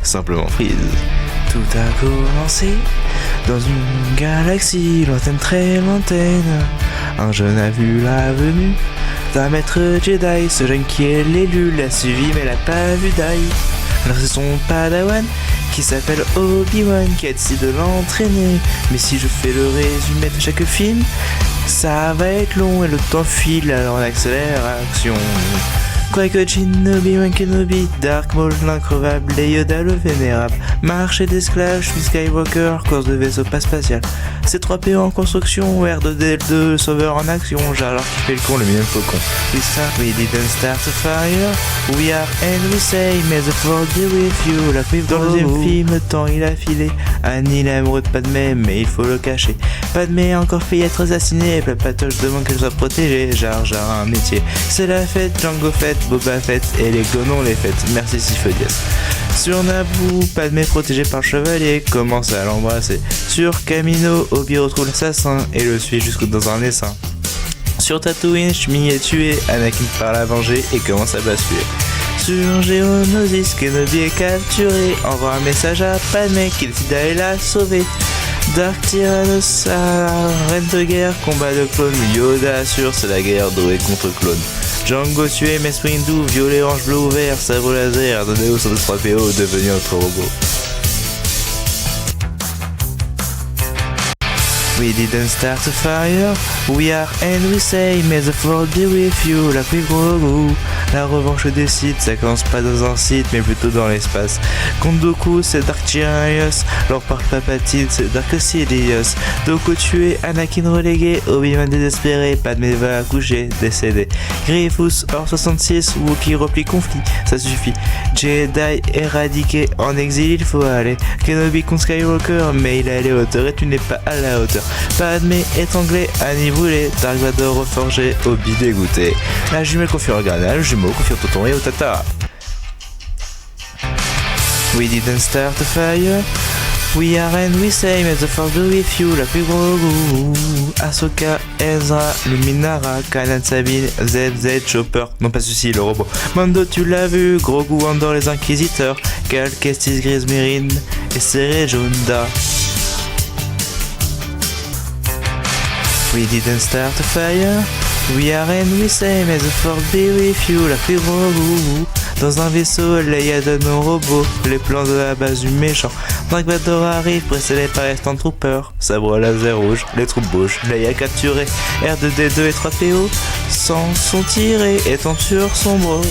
simplement Freeze. Tout a commencé dans une galaxie lointaine, très lointaine. Un jeune a vu la venue d'un maître Jedi. Ce jeune qui est l'élu l'a suivi mais l'a pas vu d'ail. Alors c'est son padawan qui s'appelle Obi-Wan qui a décidé de l'entraîner. Mais si je fais le résumé de chaque film, ça va être long et le temps file, alors on accélère l'action. Qui-Gon, Obi-Wan Kenobi, Dark Maul l'increvable et Yoda le vénérable, marché d'esclaves, Skywalker, course de vaisseau pas spatial, C3PO en construction, R2D2, le sauveur en action, j'ai alors kiffé le con, le millième faucon. We didn't start a fire, we are and we say, may the force be with you. La cuivre dans le deuxième film, le temps il a filé, Annie l'amoureux de Padmé, mais il faut le cacher. Padmé a encore failli être assassiné, Palpatoche demande qu'elle soit protégée, Jar Jar a un métier, c'est la fête, Jango Fett, Boba Fett et les Gonons les fêtes, merci Sifo-Dyas. Sur Naboo, Padmé protégé par le chevalier commence à l'embrasser. Sur Kamino, Obi retrouve l'assassin et le suit jusqu'au dans un essaim. Sur Tatooine, Shmi est tué, Anakin part la venger et commence à basculer. Sur Geonosis, Kenobi est capturé, envoie un message à Padmé qui décide d'aller la sauver. Dark Tyrannos à la reine de guerre, combat de clones, Yoda assure c'est la guerre droïde contre clone. Jango tué, Mace Windu, violet, orange, bleu ouvert, sabre laser, donné au 103PO, devenu autre robot. We didn't start a fire, we are and we say, may the force be with you, la cuivre Grogu. La revanche des Sith, ça commence pas dans un site mais plutôt dans l'espace. Contre Dooku, c'est Dark Tyrannos, Lord Palpatine, c'est Dark Sidious. Dooku tué, Anakin relégué, Obi-Wan désespéré, Padmé va accoucher, décédé. Grievous, hors 66, Wookiee repli conflit, ça suffit. Jedi éradiqué, en exil il faut aller. Kenobi contre Skywalker, mais il est à la hauteur et tu n'es pas à la hauteur. Padmé étranglé, Annie brûlée, Dark Vador reforgé, Obi dégoûté. La jumelle confie Organa, le jumeau confie Tonton et Otata. We didn't start a fire, we are and we say, may the force be with you, la plus Grogu. Ahsoka, Ezra, Luminara, Kanan, Sabine, ZZ, Chopper, non pas ceci, le robot. Mando, tu l'as vu, Grogu, Andor, les Inquisiteurs, Cal, Kestis, Grise, Mérine, et Serré, Jonda. We didn't start a fire, we are and we say, may the force be with you, la plus Grogu. Dans un vaisseau, Leia donne au robot les plans de la base du méchant. Dark Vador arrive, précédé par les Stormtroopers. Sabre laser rouge, les troupes bougent, Leia capturée. R2D2 et 3PO sont tirés, étant sur son bras.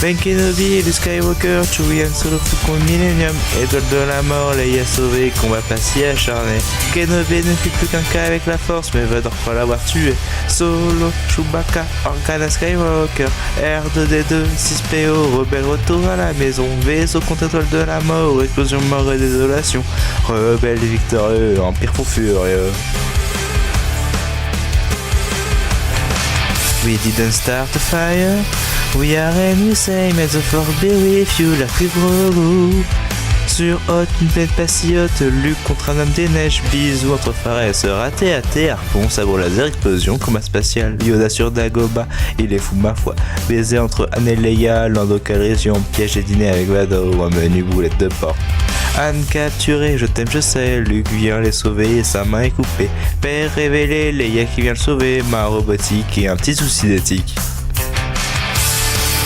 Ben Kenobi, Luke Skywalker, Chewie Han Solo contre Millennium, étoile de la mort, Leia sauvée, combat pas si acharné. Kenobi ne fait plus qu'un cas avec la force, mais Vador croit l'avoir tué. Solo, Chewbacca, Organa Skywalker, R2D2, 6PO, rebelle retour à la maison, vaisseau contre étoile de la mort, explosion, mort et désolation. Rebelle victorieux, empire fou furieux. We didn't start a fire, we are and we say, may the force be with you, la plus Grogu. Sur Hoth, une planète pas si haute, Luke contre un homme des neiges, bisous entre Fares, raté à terre, harpon, sabre laser, explosion, combat spatial, Yoda sur Dagobah, il est fou ma foi, baiser entre Anne et Leia, Lando Calrissian, piège et dîner avec Vador, un menu boulette de porc. Anne capturée, je t'aime je sais, Luke vient les sauver et sa main est coupée. Père révélé, Leia qui vient le sauver, main robotique et un petit souci d'éthique.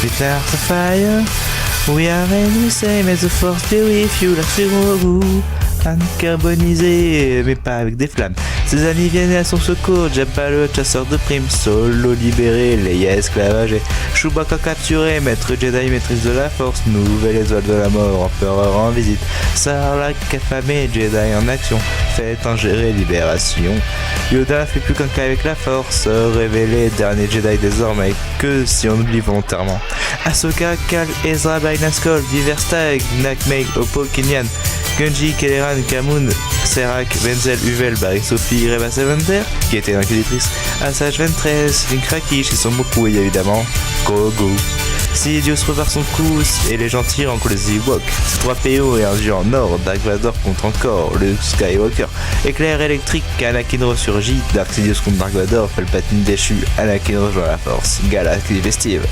Peter the fire, we are and we say, may the force be with you, la Grogu. Anne carbonisée, mais pas avec des flammes. Ses amis viennent à son secours, Jabba le chasseur de primes, Solo libéré, Leia esclavagée, Chewbacca capturé, maître Jedi maîtrise de la force, nouvelle étoile de la mort, empereur en visite, Sarlacc affamé, Jedi en action, fête ingérée, libération. Yoda fait plus qu'un cas avec la force, révélé, dernier Jedi désormais, que si on oublie volontairement. Ahsoka, Cal, Ezra, Bainaskol, Viverstag, Nakmeg, Oppo, Kenyan, Gunji, Kelleran, Kamun, Serac, Wenzel, Uvel, Barry, Sophie, Reva Seventer, qui était l'inquisitrice, Asajj Ventress, Link Raki, chez son beaucoup et évidemment Grogu. Sidious repart son coup et les gens tirent encore les Ewoks. 3PO et un dieu en or, Dark Vador contre encore Luke Skywalker. Éclair électrique, Anakin ressurgit, Dark Sidious contre Dark Vador, Palpatine déchu, Anakin rejoint la force, Galaxy festive.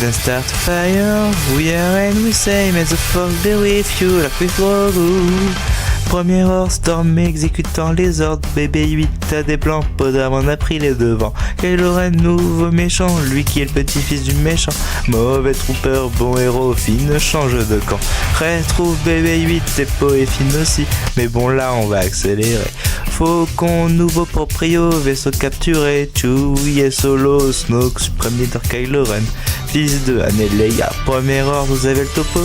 didn't start a fire, we are and we say, may the force be with you, like with Grogu. Premier ordre, Storm exécutant les ordres, BB-8 a des plans, Podamon a pris les devants. Kylo Ren, nouveau méchant, lui qui est le petit-fils du méchant. Mauvais trooper, bon héros, Finn change de camp. Retrouve BB-8 et Poe et Finn aussi, mais bon là on va accélérer. Faucon, nouveau proprio, vaisseau capturé, Chewie et Solo, Snoke, suprême leader Kylo Ren. Fils de Han et Leia, premier ordre, vous avez le topo.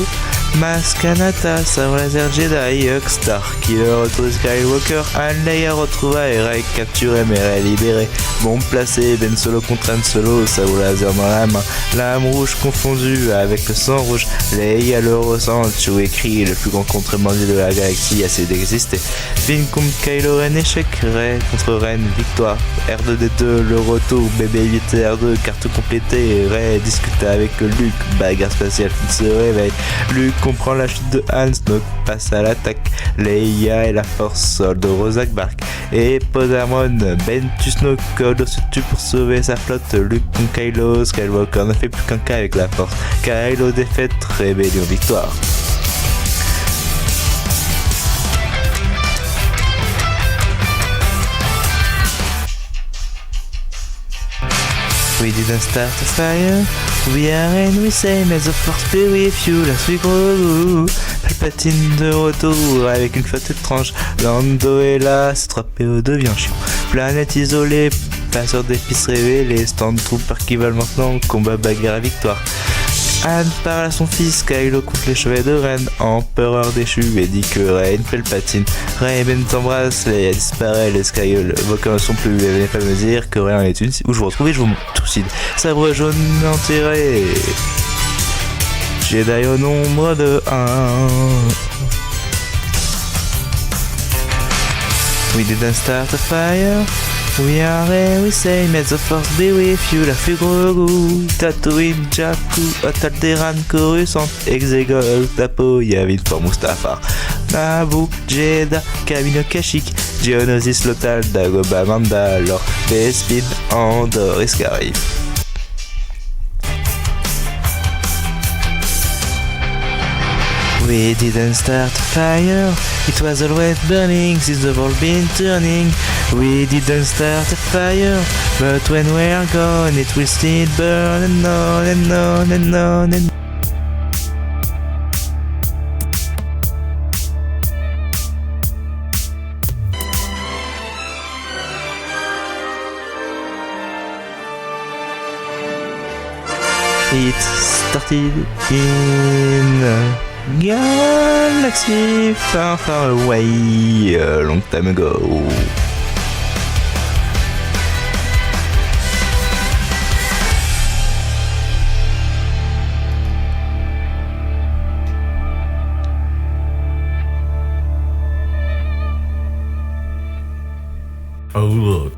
Mas Kanata, sabre laser Jedi, Hux, Star Killer retrouve Skywalker, Han Leia retrouvailles, Rey capturé mais Rey libéré. Bombe placée, Ben Solo contre Han Solo, sabre laser dans la main. Lame rouge confondue avec le sang rouge, Leia le ressent, Chewie écrit, le plus grand contre-bandit de la galaxie, assez d'exister. Finn contre Kylo Ren, échec, Rey contre Ren, victoire. R2D2, le retour, BB-8 et R2, carte complétée, Rey discute avec Luke, bagarre spatiale, Finn se réveille. Luke comprend la chute de Han, Snoke passe à l'attaque, Leia et la force solde Rosak Bark. Et Podamon, Ben tue Snoke, Code se tue pour sauver sa flotte, Luke contre Kylo, Skywalker ne fait plus qu'un cas avec la force. Kylo défaite, rébellion victoire. We didn't start a fire, we are and we say, may the force be with you, la suite Grogu. Palpatine de retour avec une flotte étrange, Lando est là, C-3PO devient chiant. Planète isolée, passeur d'épices révélés, Stormtrooper qui valent maintenant, combat bagarre à victoire. Han parle à son fils, Kylo contre les chevaliers de Ren, empereur déchu, et dit que Rey une Palpatine. Rey et Ben s'embrassent, Leia disparaît, les Skywalker ne sont plus, venez pas me dire que rien n'est une, où je vous retrouve et je vous tout cide. Sabre jaune enterré, Jedi au nombre de 1. We didn't start a fire, we are and we say, may the force be with you, la fée Grogu. Tatooine, Jakku, Alderaan, Coruscant, Exegol, Tapo, Yavin for Mustafar. Naboo, Jedha, Kamino Kashyyyk, Geonosis, Lothal, Dagobah, Mandalore, Bespin, Andor, Scarif. We didn't start a fire, it was always burning since the world been turning. We didn't start a fire, but when we're gone it will still burn and on and on and on and on. It started in galaxy far, far away, a long time ago. Oh look,